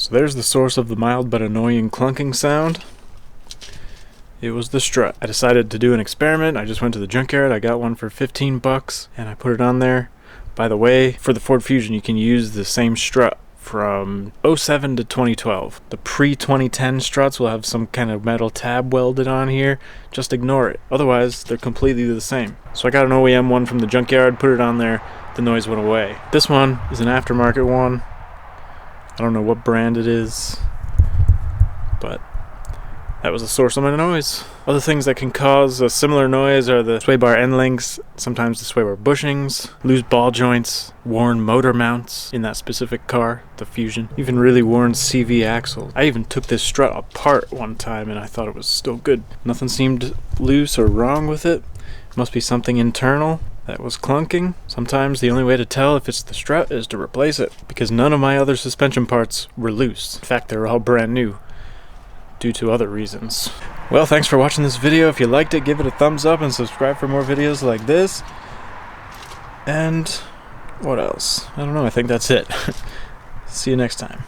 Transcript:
So there's the source of the mild but annoying clunking sound. It was the strut. I decided to do an experiment. I just went to the junkyard. I got one for 15 bucks and I put it on there. By the way, for the Ford Fusion, you can use the same strut from 07 to 2012. The pre-2010 struts will have some kind of metal tab welded on here. Just ignore it. Otherwise, they're completely the same. So I got an OEM one from the junkyard, put it on there, the noise went away. This one is an aftermarket one. I don't know what brand it is, but that was the source of my noise. Other things that can cause a similar noise are the sway bar end links, sometimes the sway bar bushings, loose ball joints, worn motor mounts in that specific car, the Fusion, even really worn CV axles. I even took this strut apart one time and I thought it was still good. Nothing seemed loose or wrong with it. Must be something internal that was clunking. Sometimes the only way to tell if it's the strut is to replace it, because none of my other suspension parts were loose. In fact, they were all brand new, due to other reasons. Well, thanks for watching this video. If you liked it, give it a thumbs up and subscribe for more videos like this. And what else? I don't know, I think that's it. See you next time.